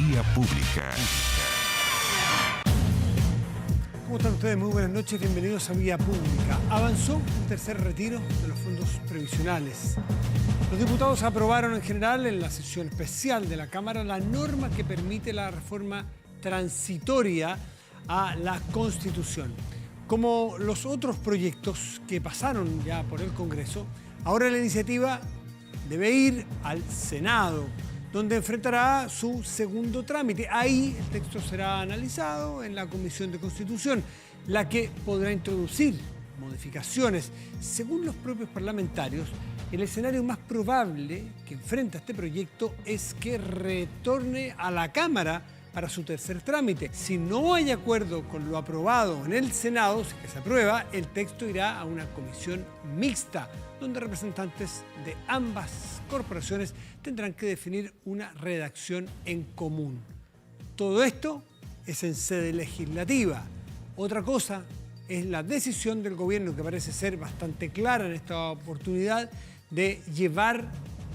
Vía Pública. ¿Cómo están ustedes? Muy buenas noches, bienvenidos a Vía Pública. Avanzó el tercer retiro de los fondos previsionales. Los diputados aprobaron en general en la sesión especial de la Cámara la norma que permite la reforma transitoria a la Constitución. Como los otros proyectos que pasaron ya por el Congreso, ahora la iniciativa debe ir al Senado, donde enfrentará su segundo trámite. Ahí el texto será analizado en la Comisión de Constitución, la que podrá introducir modificaciones. Según los propios parlamentarios, el escenario más probable que enfrenta este proyecto es que retorne a la Cámara para su tercer trámite. Si no hay acuerdo con lo aprobado en el Senado, si que se aprueba, el texto irá a una comisión mixta, donde representantes de ambas corporaciones tendrán que definir una redacción en común. Todo esto es en sede legislativa. Otra cosa es la decisión del gobierno, que parece ser bastante clara en esta oportunidad, de llevar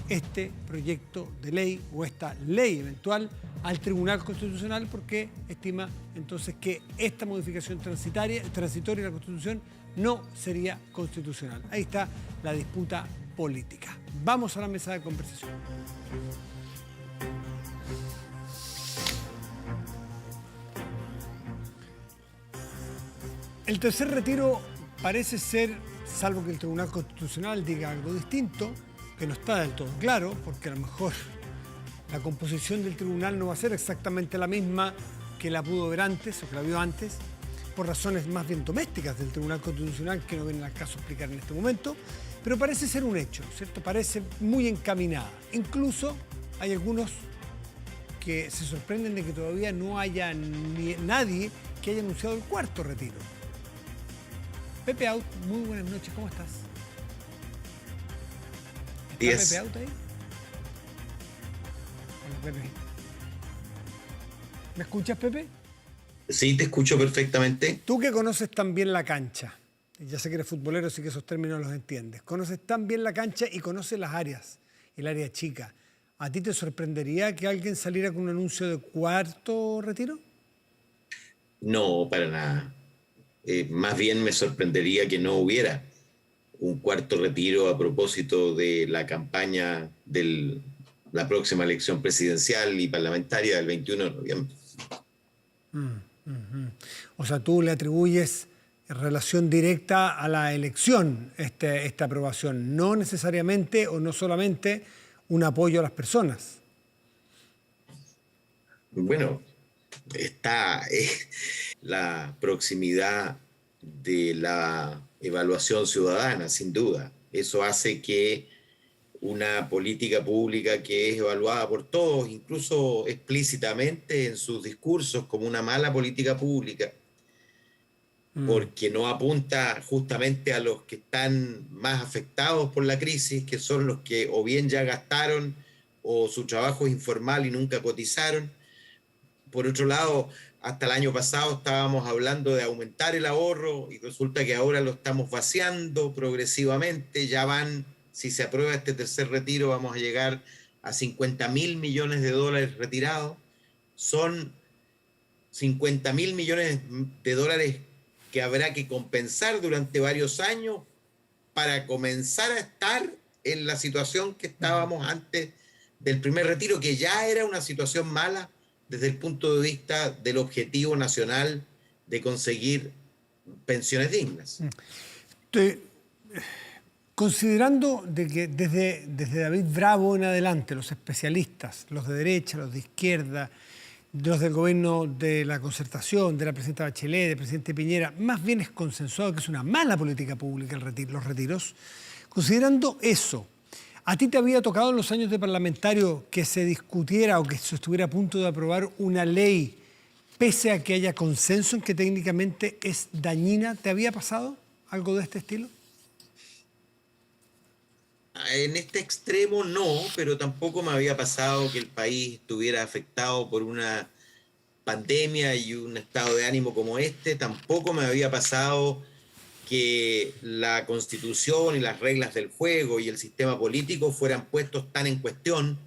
este proyecto de ley o esta ley eventual al Tribunal Constitucional, porque estima entonces que esta modificación transitoria de la Constitución no sería constitucional. Ahí está la disputa política. Vamos a la mesa de conversación. El tercer retiro parece ser, salvo que el Tribunal Constitucional diga algo distinto, que no está del todo claro, porque a lo mejor la composición del tribunal no va a ser exactamente la misma que la pudo ver antes o que la vio antes, por razones más bien domésticas del Tribunal Constitucional que no viene al caso explicar en este momento, pero parece ser un hecho, ¿cierto? Parece muy encaminada. Incluso hay algunos que se sorprenden de que todavía no haya nadie que haya anunciado el cuarto retiro. Pepe Out, muy buenas noches, ¿cómo estás? ¿Está Pepe Out ahí? Hola, Pepe. ¿Me escuchas, Pepe? Sí, te escucho perfectamente. Tú que conoces tan bien la cancha, ya sé que eres futbolero, así que esos términos los entiendes. Conoces tan bien la cancha y conoces las áreas, el área chica. ¿A ti te sorprendería que alguien saliera con un anuncio de cuarto retiro? No, para nada. Más bien me sorprendería que no hubiera un cuarto retiro a propósito de la campaña de la próxima elección presidencial y parlamentaria del 21 de noviembre. O sea, tú le atribuyes relación directa a la elección esta aprobación, no necesariamente o no solamente un apoyo a las personas. Bueno, está la proximidad de la evaluación ciudadana, sin duda. Eso hace que una política pública que es evaluada por todos, incluso explícitamente en sus discursos, como una mala política pública, porque no apunta justamente a los que están más afectados por la crisis, que son los que o bien ya gastaron o su trabajo es informal y nunca cotizaron. Por otro lado, hasta el año pasado estábamos hablando de aumentar el ahorro y resulta que ahora lo estamos vaciando progresivamente. Ya van, si se aprueba este tercer retiro, vamos a llegar a 50.000 millones de dólares retirados. Son 50.000 millones de dólares que habrá que compensar durante varios años para comenzar a estar en la situación que estábamos antes del primer retiro, que ya era una situación mala desde el punto de vista del objetivo nacional de conseguir pensiones dignas. Considerando de que desde David Bravo en adelante, los especialistas, los de derecha, los de izquierda, los del gobierno de la concertación, de la presidenta Bachelet, del presidente Piñera, más bien es consensuado que es una mala política pública los retiros, considerando eso, ¿a ti te había tocado en los años de parlamentario que se discutiera o que se estuviera a punto de aprobar una ley, pese a que haya consenso en que técnicamente es dañina? ¿Te había pasado algo de este estilo? En este extremo no, pero tampoco me había pasado que el país estuviera afectado por una pandemia y un estado de ánimo como este. Tampoco me había pasado que la Constitución y las reglas del juego y el sistema político fueran puestos tan en cuestión.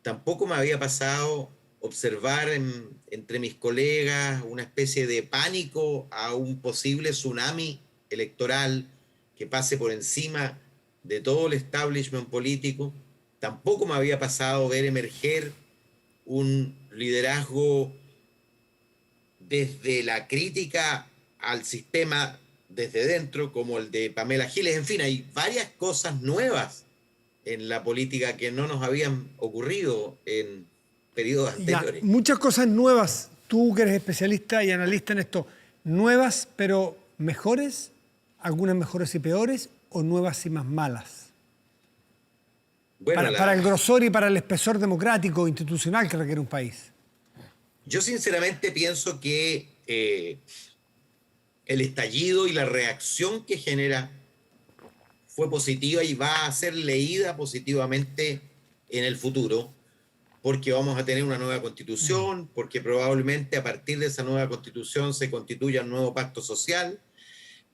Tampoco me había pasado observar entre mis colegas una especie de pánico a un posible tsunami electoral que pase por encima de todo el establishment político. Tampoco me había pasado ver emerger un liderazgo desde la crítica al sistema desde dentro, como el de Pamela Giles. En fin, hay varias cosas nuevas en la política que no nos habían ocurrido en periodos Ya, anteriores. muchas cosas nuevas. Tú que eres especialista y analista en esto, nuevas pero mejores, algunas mejores y peores, o nuevas y más malas. Bueno, Para el grosor y para el espesor democrático institucional que requiere un país. yo sinceramente pienso que el estallido y la reacción que genera fue positiva y va a ser leída positivamente en el futuro, porque vamos a tener una nueva constitución, porque probablemente a partir de esa nueva constitución se constituya un nuevo pacto social,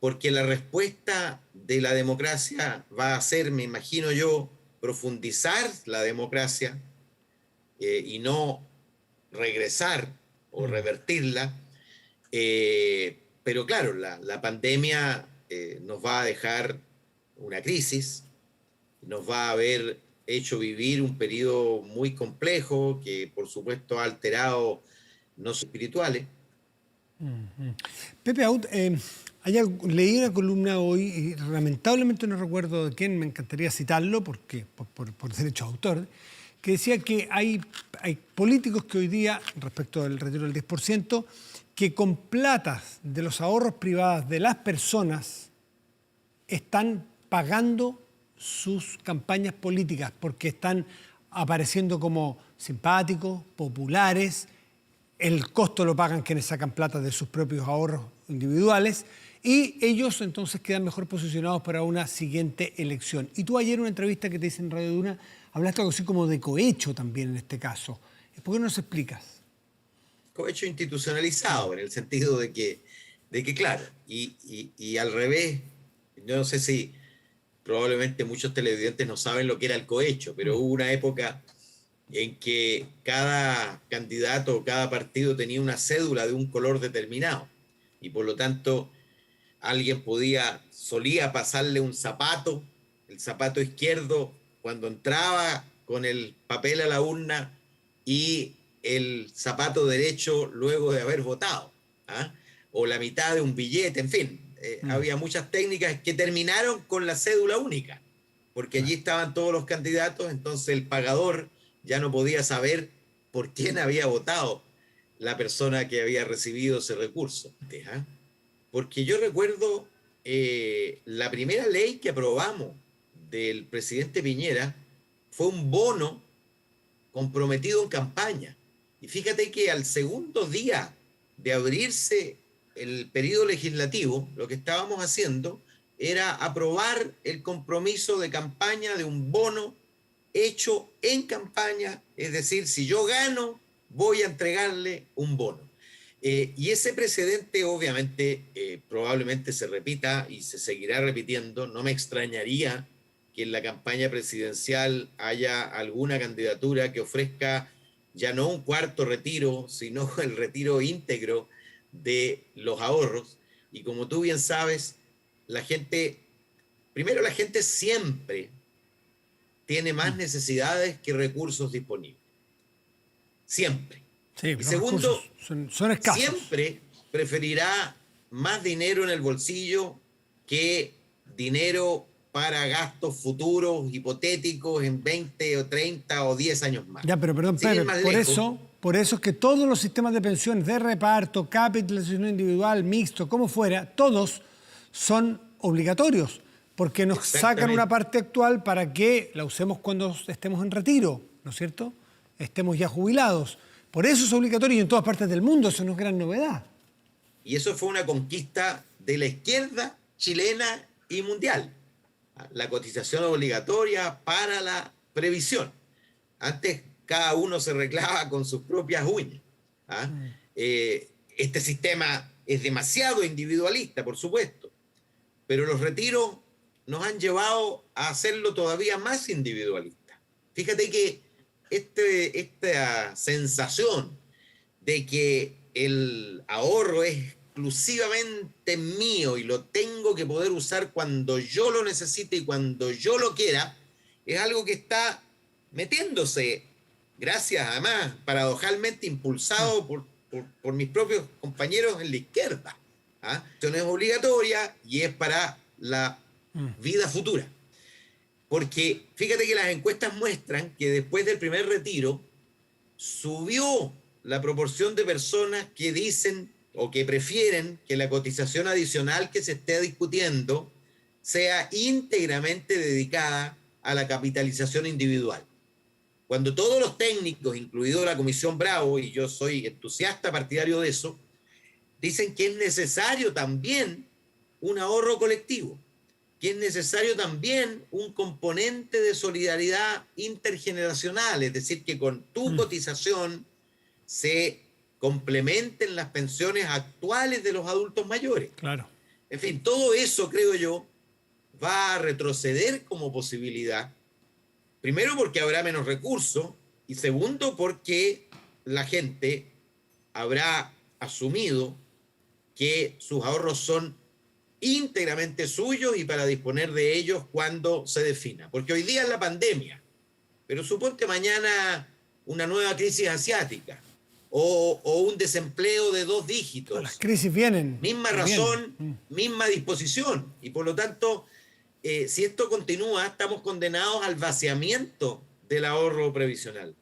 porque la respuesta de la democracia va a ser, me imagino yo, profundizar la democracia y no regresar o revertirla. Pero claro, la pandemia nos va a dejar una crisis, nos va a haber hecho vivir un periodo muy complejo que por supuesto ha alterado no espirituales. Pepe Out, leí una columna hoy y lamentablemente no recuerdo de quién, me encantaría citarlo porque por derecho de autor, que decía que hay políticos que hoy día, respecto del retiro del 10%, que con platas de los ahorros privados de las personas están pagando sus campañas políticas porque están apareciendo como simpáticos, populares, el costo lo pagan quienes sacan plata de sus propios ahorros individuales y ellos entonces quedan mejor posicionados para una siguiente elección. Y tú ayer en una entrevista que te hice en Radio Duna hablaste algo así como de cohecho también en este caso. ¿Por qué no nos explicas? Cohecho institucionalizado, en el sentido de que claro, y al revés, yo no sé si probablemente muchos televidentes no saben lo que era el cohecho, pero hubo una época en que cada candidato o cada partido tenía una cédula de un color determinado y por lo tanto alguien solía pasarle un zapato, el zapato izquierdo cuando entraba con el papel a la urna y el zapato derecho luego de haber votado, ¿ah? O la mitad de un billete, en fin, había muchas técnicas que terminaron con la cédula única, porque allí estaban todos los candidatos, entonces el pagador ya no podía saber por quién había votado la persona que había recibido ese recurso. ¿Ah? Porque yo recuerdo la primera ley que aprobamos del presidente Piñera fue un bono comprometido en campaña. Y fíjate que al segundo día de abrirse el periodo legislativo, lo que estábamos haciendo era aprobar el compromiso de campaña de un bono hecho en campaña, es decir, si yo gano, voy a entregarle un bono. Y ese precedente obviamente probablemente se repita y se seguirá repitiendo. No me extrañaría que en la campaña presidencial haya alguna candidatura que ofrezca ya no un cuarto retiro, sino el retiro íntegro de los ahorros. Y como tú bien sabes, la gente siempre tiene más necesidades que recursos disponibles. Siempre. Sí, y los segundo, son escasos. Siempre preferirá más dinero en el bolsillo que dinero para gastos futuros, hipotéticos, en 20 o 30 o 10 años más. Ya, pero perdón, Pedro, por eso es que todos los sistemas de pensiones de reparto, capitalización individual, mixto, como fuera, todos son obligatorios, porque nos sacan una parte actual para que la usemos cuando estemos en retiro, ¿no es cierto? Estemos ya jubilados. Por eso es obligatorio y en todas partes del mundo, eso no es gran novedad. Y eso fue una conquista de la izquierda chilena y mundial. La cotización obligatoria para la previsión. Antes cada uno se arreglaba con sus propias uñas. ¿Ah? Este sistema es demasiado individualista, por supuesto, pero los retiros nos han llevado a hacerlo todavía más individualista. Fíjate que esta sensación de que el ahorro es exclusivamente mío y lo tengo que poder usar cuando yo lo necesite y cuando yo lo quiera, es algo que está metiéndose, gracias además, paradojalmente impulsado por mis propios compañeros en la izquierda. ¿Ah? Esto no es obligatoria y es para la vida futura. Porque fíjate que las encuestas muestran que después del primer retiro subió la proporción de personas que dicen o que prefieren que la cotización adicional que se esté discutiendo sea íntegramente dedicada a la capitalización individual. Cuando todos los técnicos, incluido la Comisión Bravo, y yo soy entusiasta partidario de eso, dicen que es necesario también un ahorro colectivo, que es necesario también un componente de solidaridad intergeneracional, es decir, que con tu cotización se complementen las pensiones actuales de los adultos mayores. Claro. En fin, todo eso, creo yo, va a retroceder como posibilidad. Primero porque habrá menos recursos y segundo porque la gente habrá asumido que sus ahorros son íntegramente suyos y para disponer de ellos cuando se defina. Porque hoy día es la pandemia, pero suponte mañana una nueva crisis asiática o un desempleo de 2 dígitos. Las crisis vienen. Misma razón, misma disposición. Y por lo tanto, si esto continúa, estamos condenados al vaciamiento del ahorro previsional.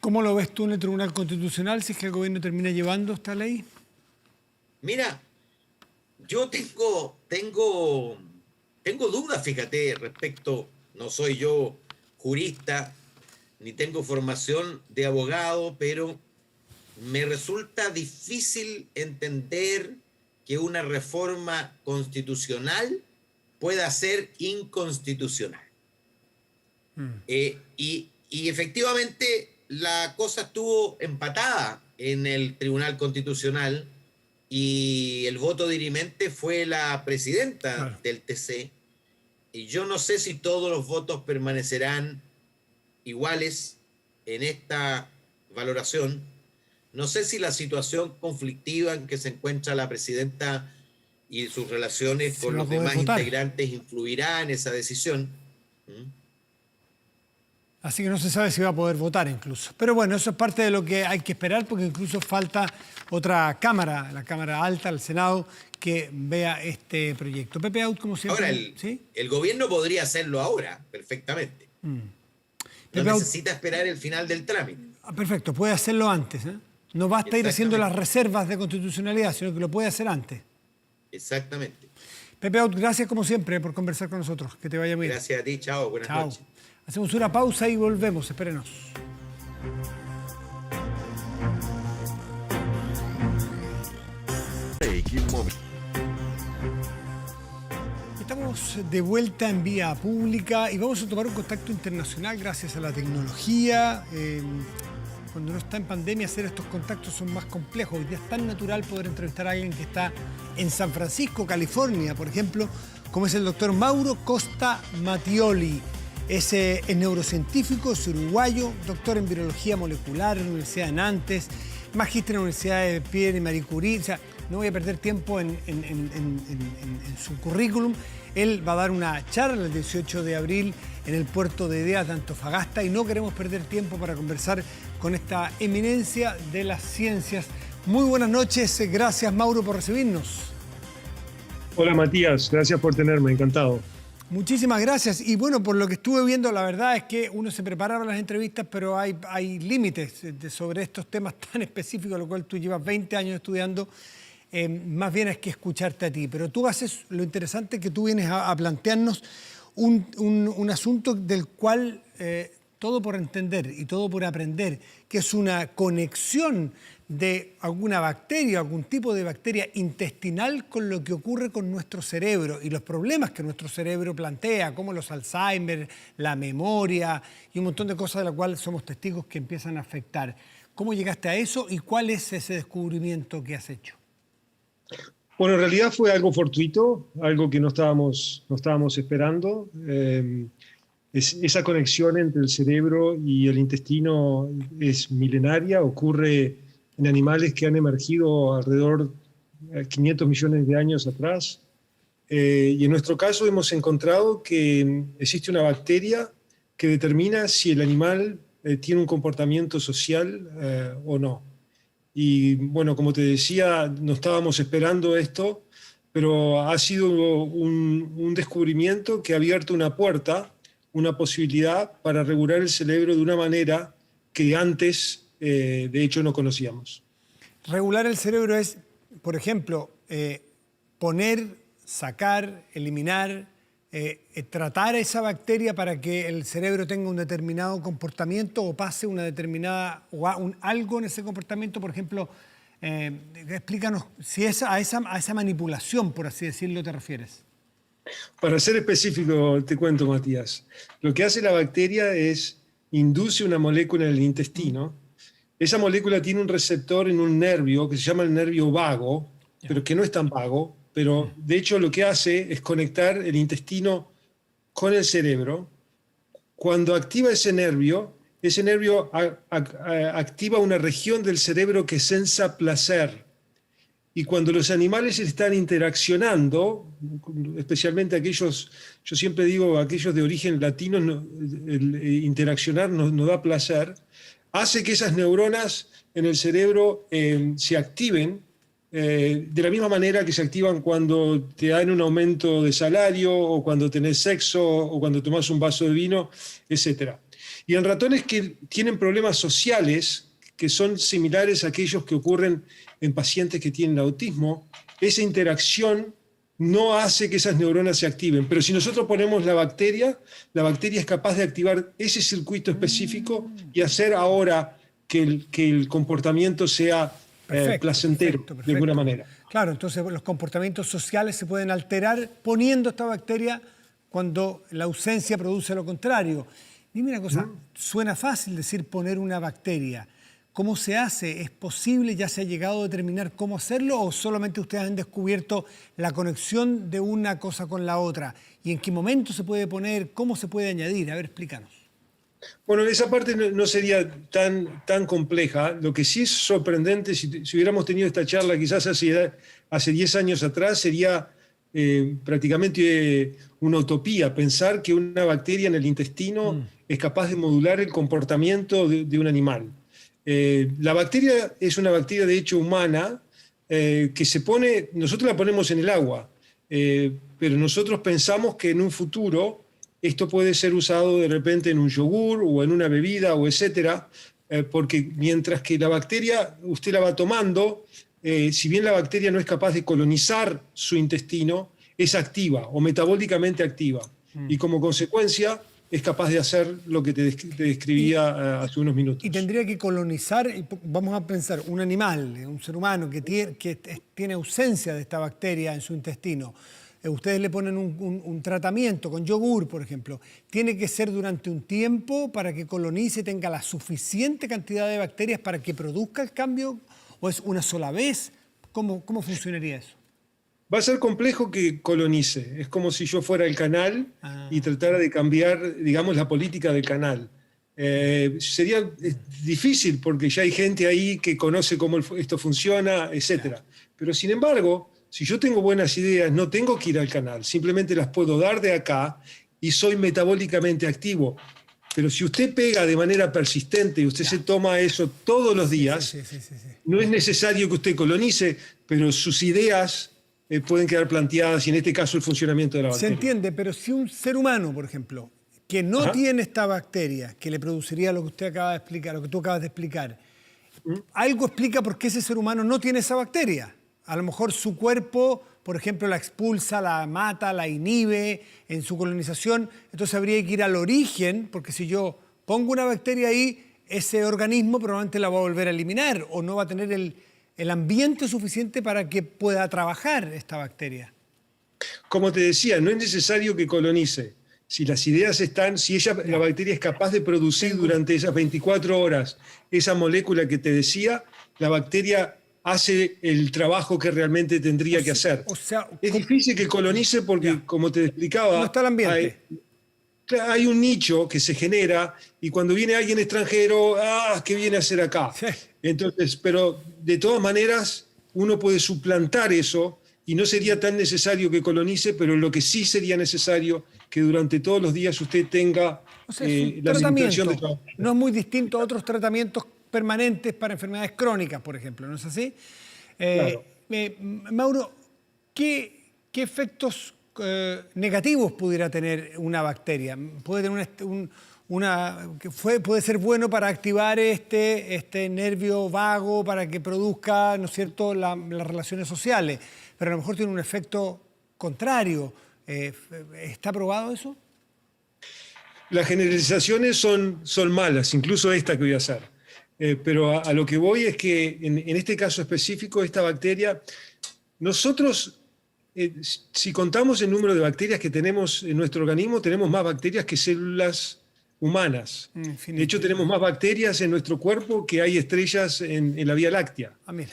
¿Cómo lo ves tú en el Tribunal Constitucional si es que el gobierno termina llevando esta ley? Mira, yo tengo dudas, fíjate, respecto, no soy yo jurista, ni tengo formación de abogado, pero me resulta difícil entender que una reforma constitucional pueda ser inconstitucional. Y efectivamente la cosa estuvo empatada en el Tribunal Constitucional y el voto dirimente fue la presidenta del TC. Y yo no sé si todos los votos permanecerán iguales en esta valoración. No sé si la situación conflictiva en que se encuentra la presidenta y sus relaciones con los demás integrantes influirá en esa decisión. Así que no se sabe si va a poder votar incluso. Pero bueno, eso es parte de lo que hay que esperar porque incluso falta otra Cámara, la Cámara Alta, el Senado, que vea este proyecto. Pepe Out, como siempre. Ahora, ¿sí? El gobierno podría hacerlo ahora, perfectamente. No necesita esperar el final del trámite. Perfecto, puede hacerlo antes. No basta ir haciendo las reservas de constitucionalidad, sino que lo puede hacer antes. Exactamente. Pepe Out, gracias como siempre por conversar con nosotros. Que te vaya muy bien. Gracias a ti, chao, buenas noches. Hacemos una pausa y volvemos, espérenos. Estamos de vuelta en vía pública y vamos a tomar un contacto internacional gracias a la tecnología. Cuando uno está en pandemia, hacer estos contactos son más complejos. Hoy día es tan natural poder entrevistar a alguien que está en San Francisco, California, por ejemplo, como es el doctor Mauro Costa Mattioli. Es neurocientífico, es uruguayo, doctor en virología molecular en la Universidad de Nantes, magíster en la Universidad de Pierre y Marie Curie. O sea, no voy a perder tiempo en su currículum. Él va a dar una charla el 18 de abril en el puerto de Ideas de Antofagasta y no queremos perder tiempo para conversar con esta eminencia de las ciencias. Muy buenas noches, gracias Mauro por recibirnos. Hola Matías, gracias por tenerme, encantado. Muchísimas gracias. Y bueno, por lo que estuve viendo, la verdad es que uno se prepara para las entrevistas, pero hay límites sobre estos temas tan específicos, lo cual tú llevas 20 años estudiando. Más bien es que escucharte a ti. Pero tú haces lo interesante que tú vienes a plantearnos un asunto del cual todo por entender y todo por aprender, que es una conexión de alguna bacteria, algún tipo de bacteria intestinal con lo que ocurre con nuestro cerebro y los problemas que nuestro cerebro plantea, como los Alzheimer, la memoria y un montón de cosas de las cuales somos testigos que empiezan a afectar. ¿Cómo llegaste a eso y cuál es ese descubrimiento que has hecho? Bueno, en realidad fue algo fortuito, algo que no estábamos esperando. esa conexión entre el cerebro y el intestino es milenaria, ocurre en animales que han emergido alrededor de 500 millones de años atrás. Y en nuestro caso hemos encontrado que existe una bacteria que determina si el animal tiene un comportamiento social o no. Y bueno, como te decía, no estábamos esperando esto, pero ha sido un descubrimiento que ha abierto una puerta, una posibilidad para regular el cerebro de una manera que antes, de hecho, no conocíamos. Regular el cerebro es, por ejemplo, poner, sacar, eliminar, tratar a esa bacteria para que el cerebro tenga un determinado comportamiento o pase una determinada algo en ese comportamiento. Por ejemplo, explícanos si es a esa manipulación, por así decirlo, te refieres. Para ser específico, te cuento, Matías. Lo que hace la bacteria es induce una molécula en el intestino. Esa molécula tiene un receptor en un nervio que se llama el nervio vago, pero que no es tan vago, pero de hecho lo que hace es conectar el intestino con el cerebro. Cuando activa ese nervio activa una región del cerebro que sensa placer. Y cuando los animales están interaccionando, especialmente aquellos, yo siempre digo, aquellos de origen latino, interaccionar nos da placer, hace que esas neuronas en el cerebro se activen de la misma manera que se activan cuando te dan un aumento de salario o cuando tenés sexo o cuando tomás un vaso de vino, etc. Y en ratones que tienen problemas sociales, que son similares a aquellos que ocurren en pacientes que tienen autismo, esa interacción no hace que esas neuronas se activen. Pero si nosotros ponemos la bacteria es capaz de activar ese circuito específico y hacer ahora que el comportamiento sea placentero, perfecto, de alguna manera. Claro, entonces los comportamientos sociales se pueden alterar poniendo esta bacteria cuando la ausencia produce lo contrario. Dime una cosa, suena fácil decir poner una bacteria. ¿Cómo se hace? ¿Es posible? ¿Ya se ha llegado a determinar cómo hacerlo? ¿O solamente ustedes han descubierto la conexión de una cosa con la otra? ¿Y en qué momento se puede poner? ¿Cómo se puede añadir? A ver, explícanos. Bueno, esa parte no sería tan compleja. Lo que sí es sorprendente, si hubiéramos tenido esta charla quizás hace 10 años atrás, sería prácticamente una utopía pensar que una bacteria en el intestino es capaz de modular el comportamiento de un animal. La bacteria es una bacteria de hecho humana que nosotros la ponemos en el agua, pero nosotros pensamos que en un futuro esto puede ser usado de repente en un yogur o en una bebida o etcétera, porque mientras que la bacteria usted la va tomando, si bien la bacteria no es capaz de colonizar su intestino, es activa o metabólicamente activa y como consecuencia es capaz de hacer lo que te describía hace unos minutos. Y tendría que colonizar, vamos a pensar, un animal, un ser humano que tiene ausencia de esta bacteria en su intestino. Ustedes le ponen un tratamiento con yogur, por ejemplo. ¿Tiene que ser durante un tiempo para que colonice y tenga la suficiente cantidad de bacterias para que produzca el cambio? ¿O es una sola vez? ¿Cómo funcionaría eso? Va a ser complejo que colonice. Es como si yo fuera el canal y tratara de cambiar, digamos, la política del canal. Sería difícil porque ya hay gente ahí que conoce cómo esto funciona, etc. Pero sin embargo, si yo tengo buenas ideas, no tengo que ir al canal. Simplemente las puedo dar de acá y soy metabólicamente activo. Pero si usted pega de manera persistente y usted se toma eso todos los días, no es necesario que usted colonice, pero sus ideas pueden quedar planteadas y en este caso el funcionamiento de la bacteria. Se entiende, pero si un ser humano, por ejemplo, que no tiene esta bacteria, que le produciría lo que usted acaba de explicar, lo que tú acabas de explicar, algo explica por qué ese ser humano no tiene esa bacteria. A lo mejor su cuerpo, por ejemplo, la expulsa, la mata, la inhibe en su colonización. Entonces habría que ir al origen, porque si yo pongo una bacteria ahí, ese organismo probablemente la va a volver a eliminar o no va a tener el ambiente suficiente para que pueda trabajar esta bacteria. Como te decía, no es necesario que colonice. Si las ideas están, la bacteria es capaz de producir durante esas 24 horas esa molécula que te decía, la bacteria hace el trabajo que realmente tendría que hacer. Es difícil que colonice porque, como te explicaba... No está el ambiente. hay un nicho que se genera y cuando viene alguien extranjero, ¿qué viene a hacer acá? Sí. Entonces, pero de todas maneras uno puede suplantar eso y no sería tan necesario que colonice, pero lo que sí sería necesario que durante todos los días usted tenga O sea, es un la administración de tratamiento. trabajo. No es muy distinto a otros tratamientos permanentes para enfermedades crónicas, por ejemplo, ¿no es así? Claro. Mauro, ¿qué efectos negativos pudiera tener una bacteria? ¿Puede tener puede ser bueno para activar este nervio vago para que produzca, ¿no es cierto?, las relaciones sociales, pero a lo mejor tiene un efecto contrario. ¿Está probado eso? Las generalizaciones son malas, incluso esta que voy a hacer. Pero a lo que voy es que en este caso específico, esta bacteria, nosotros, si contamos el número de bacterias que tenemos en nuestro organismo, tenemos más bacterias que células humanas. De hecho, tenemos más bacterias en nuestro cuerpo que hay estrellas en la Vía Láctea. Mira.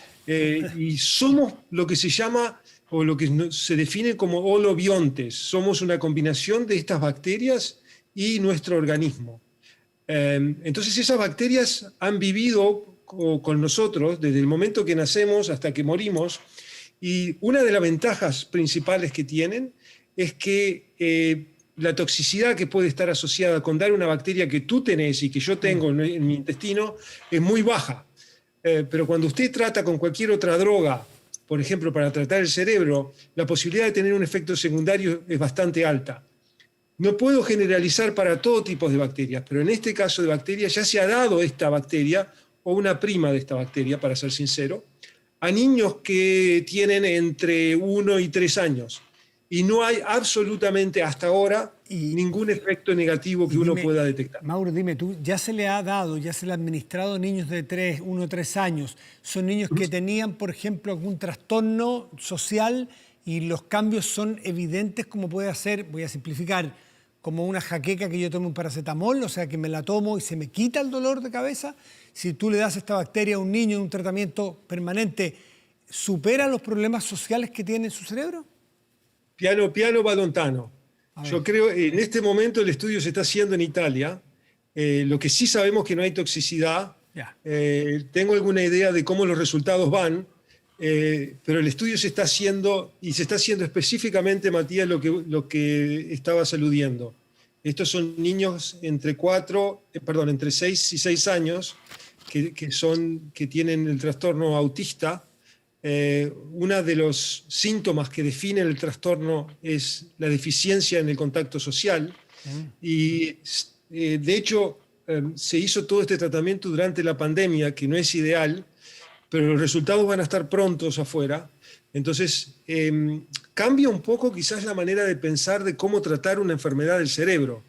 Y somos lo que se llama, o lo que se define como holobiontes. Somos una combinación de estas bacterias y nuestro organismo. Entonces esas bacterias han vivido con nosotros desde el momento que nacemos hasta que morimos, y una de las ventajas principales que tienen es que la toxicidad que puede estar asociada con dar una bacteria que tú tenés y que yo tengo en mi intestino es muy baja. Pero cuando usted trata con cualquier otra droga, por ejemplo para tratar el cerebro, la posibilidad de tener un efecto secundario es bastante alta. No puedo generalizar para todo tipo de bacterias, pero en este caso de bacterias ya se ha dado esta bacteria, o una prima de esta bacteria, para ser sincero, a niños que tienen entre 1 y 3 años. Y no hay absolutamente hasta ahora ningún efecto negativo que uno pueda detectar. Mauro, dime tú, ya se le ha dado, ya se le ha administrado a niños de 1 o 3 años. Son niños que tenían, por ejemplo, algún trastorno social y los cambios son evidentes, como puede ser, voy a simplificar, como una jaqueca que yo tome un paracetamol, o sea, que me la tomo y se me quita el dolor de cabeza. Si tú le das esta bacteria a un niño en un tratamiento permanente, ¿supera los problemas sociales que tiene en su cerebro? Piano, piano, va lontano. Yo creo, en este momento el estudio se está haciendo en Italia. Lo que sí sabemos que no hay toxicidad. Tengo alguna idea de cómo los resultados van, pero el estudio se está haciendo, y se está haciendo específicamente, Matías, lo que estabas aludiendo. Estos son niños entre 6 y 6 años que tienen el trastorno autista. Uno de los síntomas que definen el trastorno es la deficiencia en el contacto social. Y de hecho se hizo todo este tratamiento durante la pandemia, que no es ideal, pero los resultados van a estar prontos afuera. Entonces cambia un poco quizás la manera de pensar de cómo tratar una enfermedad del cerebro,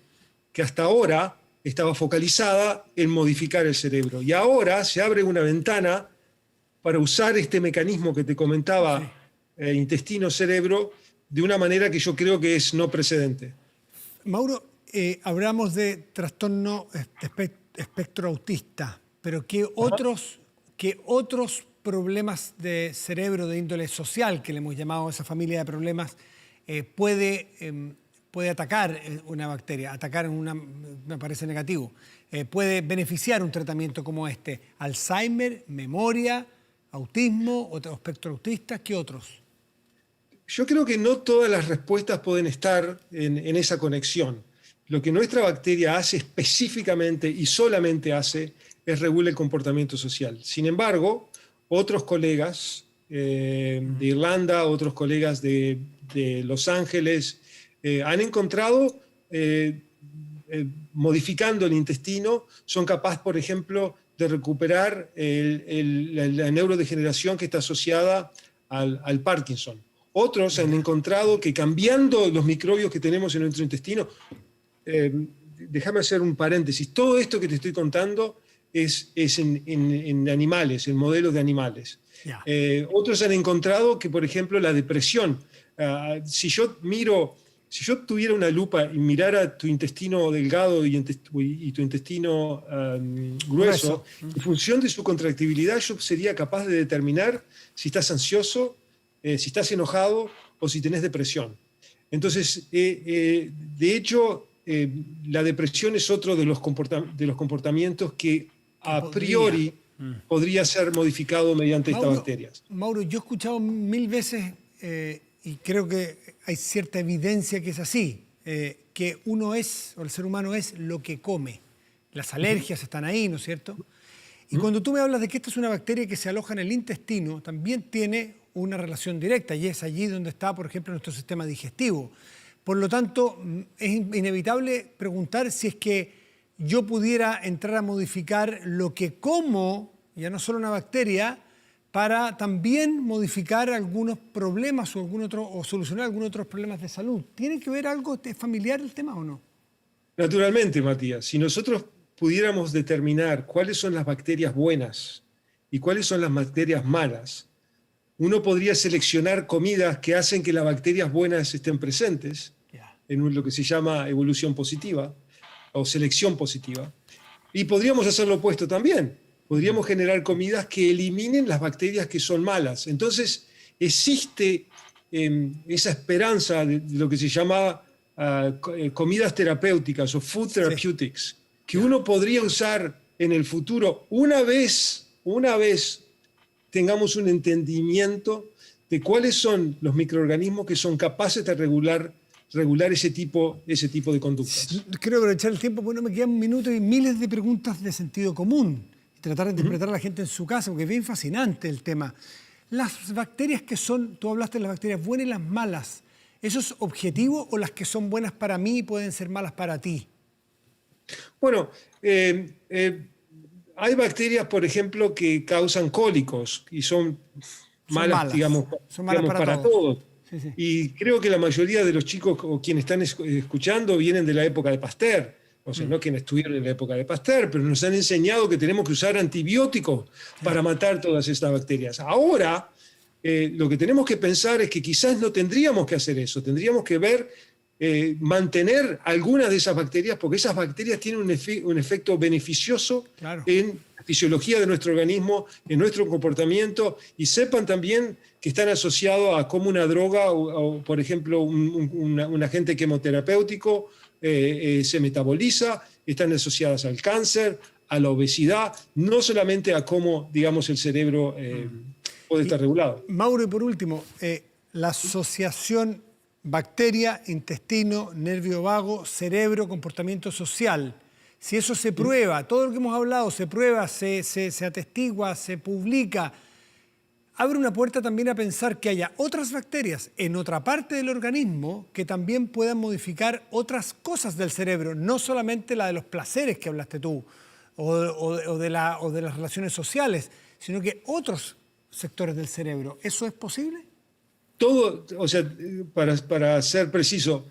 que hasta ahora estaba focalizada en modificar el cerebro. Y ahora se abre una ventana para usar este mecanismo que te comentaba, intestino-cerebro, de una manera que yo creo que es no precedente. Mauro, hablamos de trastorno espectro autista, pero ¿qué otros problemas de cerebro de índole social, que le hemos llamado a esa familia de problemas, puede atacar una bacteria? Atacar me parece negativo. ¿Puede beneficiar un tratamiento como este? ¿Alzheimer, memoria, autismo, otro espectro autista? ¿Qué otros? Yo creo que no todas las respuestas pueden estar en esa conexión. Lo que nuestra bacteria hace específicamente y solamente hace es regular el comportamiento social. Sin embargo, otros colegas de Irlanda, otros colegas de Los Ángeles, han encontrado, modificando el intestino, son capaces, por ejemplo, de recuperar la neurodegeneración que está asociada al Parkinson. Otros han encontrado que cambiando los microbios que tenemos en nuestro intestino, déjame hacer un paréntesis, todo esto que te estoy contando es en animales, en modelos de animales. Otros han encontrado que, por ejemplo, la depresión, si yo tuviera una lupa y mirara tu intestino delgado y tu intestino grueso, en función de su contractibilidad, yo sería capaz de determinar si estás ansioso, si estás enojado o si tenés depresión. Entonces, de hecho, la depresión es otro de los comportamientos que a priori podría ser modificado mediante estas bacterias. Mauro, yo he escuchado 1000 veces, y creo que hay cierta evidencia que es así, que uno es, o el ser humano es lo que come. Las alergias están ahí, ¿no es cierto? Y cuando tú me hablas de que esta es una bacteria que se aloja en el intestino, también tiene una relación directa, y es allí donde está, por ejemplo, nuestro sistema digestivo. Por lo tanto, es inevitable preguntar si es que yo pudiera entrar a modificar lo que como, ya no solo una bacteria, para también modificar algunos problemas o solucionar algunos otros problemas de salud. ¿Tiene que ver algo familiar el tema o no? Naturalmente, Matías. Si nosotros pudiéramos determinar cuáles son las bacterias buenas y cuáles son las bacterias malas, uno podría seleccionar comidas que hacen que las bacterias buenas estén presentes en lo que se llama evolución positiva o selección positiva. Y podríamos hacer lo opuesto también. Podríamos generar comidas que eliminen las bacterias que son malas. Entonces, existe esa esperanza de lo que se llama comidas terapéuticas o food therapeutics, que uno podría usar en el futuro una vez tengamos un entendimiento de cuáles son los microorganismos que son capaces de regular ese tipo de conductas. Quiero aprovechar el tiempo, porque no me quedan un minuto y miles de preguntas de sentido común. Y tratar de interpretar a la gente en su casa, porque es bien fascinante el tema. Las bacterias que son, tú hablaste de las bacterias buenas y las malas, ¿eso es objetivo o las que son buenas para mí pueden ser malas para ti? Bueno, hay bacterias, por ejemplo, que causan cólicos y son malas, digamos, para todos. Sí, sí. Y creo que la mayoría de los chicos o quienes están escuchando vienen de la época de Pasteur, o sea, no quienes estuvieron en la época de Pasteur, pero nos han enseñado que tenemos que usar antibióticos para matar todas estas bacterias. Ahora, lo que tenemos que pensar es que quizás no tendríamos que hacer eso, tendríamos que mantener algunas de esas bacterias, porque esas bacterias tienen un efecto beneficioso en la fisiología de nuestro organismo, en nuestro comportamiento, y sepan también que están asociados a como una droga o por ejemplo, un agente quimioterapéutico se metaboliza, están asociadas al cáncer, a la obesidad, no solamente a cómo, digamos, el cerebro puede estar regulado. Mauro, y por último, la asociación bacteria, intestino, nervio vago, cerebro, comportamiento social. Si eso se prueba, todo lo que hemos hablado se prueba, se atestigua, se publica, abre una puerta también a pensar que haya otras bacterias en otra parte del organismo que también puedan modificar otras cosas del cerebro, no solamente la de los placeres que hablaste tú o de las relaciones sociales, sino que otros sectores del cerebro. ¿Eso es posible? Todo, o sea, para ser preciso,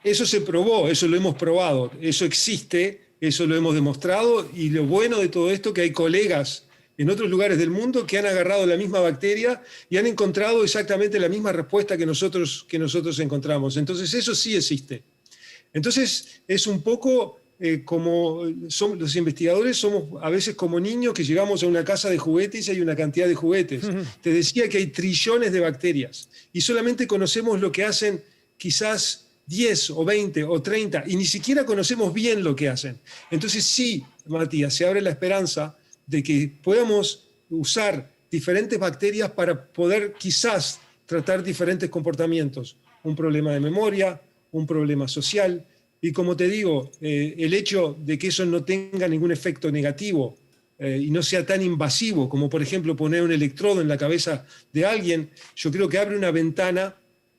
eso se probó, eso lo hemos probado, eso existe, eso lo hemos demostrado, y lo bueno de todo esto es que hay colegas en otros lugares del mundo que han agarrado la misma bacteria y han encontrado exactamente la misma respuesta que nosotros encontramos. Entonces eso sí existe. Entonces es un poco como los investigadores somos a veces como niños que llegamos a una casa de juguetes y hay una cantidad de juguetes. Te decía que hay trillones de bacterias y solamente conocemos lo que hacen quizás 10 o 20 o 30 y ni siquiera conocemos bien lo que hacen. Entonces sí, Matías, se abre la esperanza de que podamos usar diferentes bacterias para poder quizás tratar diferentes comportamientos. Un problema de memoria, un problema social. Y como te digo, el hecho de que eso no tenga ningún efecto negativo y no sea tan invasivo como, por ejemplo, poner un electrodo en la cabeza de alguien, yo creo que abre una ventana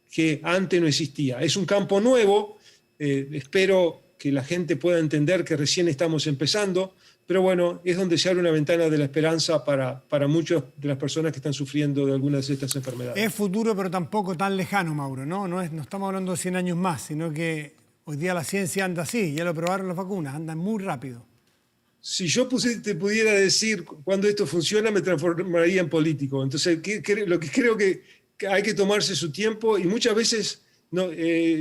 que antes no existía. Es un campo nuevo, espero que la gente pueda entender que recién estamos empezando, pero bueno, es donde se abre una ventana de la esperanza para muchas de las personas que están sufriendo de algunas de estas enfermedades. Es futuro, pero tampoco tan lejano, Mauro, ¿no? No estamos hablando de 100 años más, sino que hoy día la ciencia anda así, ya lo probaron las vacunas, andan muy rápido. Si yo te pudiera decir cuándo esto funciona, me transformaría en político. Entonces, lo que creo que hay que tomarse su tiempo y muchas veces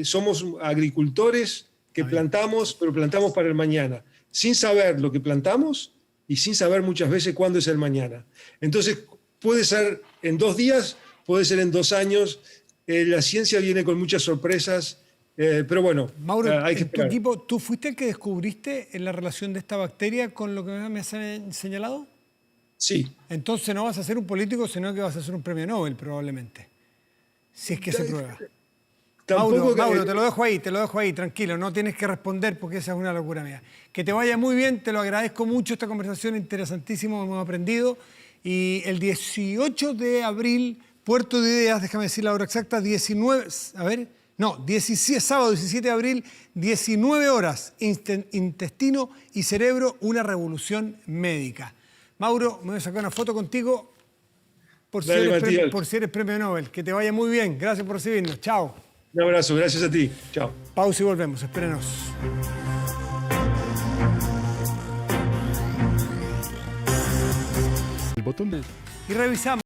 somos agricultores que plantamos, pero plantamos para el mañana, sin saber lo que plantamos y sin saber muchas veces cuándo es el mañana. Entonces, puede ser en 2 días, puede ser en 2 años. La ciencia viene con muchas sorpresas Pero bueno, Mauro, hay que en tu esperar. equipo, ¿tú fuiste el que descubriste en la relación de esta bacteria con lo que me has señalado? Sí. Entonces no vas a ser un político, sino que vas a ser un premio Nobel, probablemente. Si es que se prueba. Tampoco Mauro, te lo dejo ahí, tranquilo, no tienes que responder porque esa es una locura mía. Que te vaya muy bien, te lo agradezco mucho, esta conversación interesantísima, hemos aprendido. Y el 18 de abril, Puerto de Ideas, déjame decir la hora exacta, 17, sábado 17 de abril, 19 horas, intestino y cerebro, una revolución médica. Mauro, me voy a sacar una foto contigo por si eres premio Nobel. Que te vaya muy bien, gracias por recibirnos, chao. Un abrazo, gracias a ti. Chao. Pausa y volvemos, espérenos. El botón de... Y revisamos.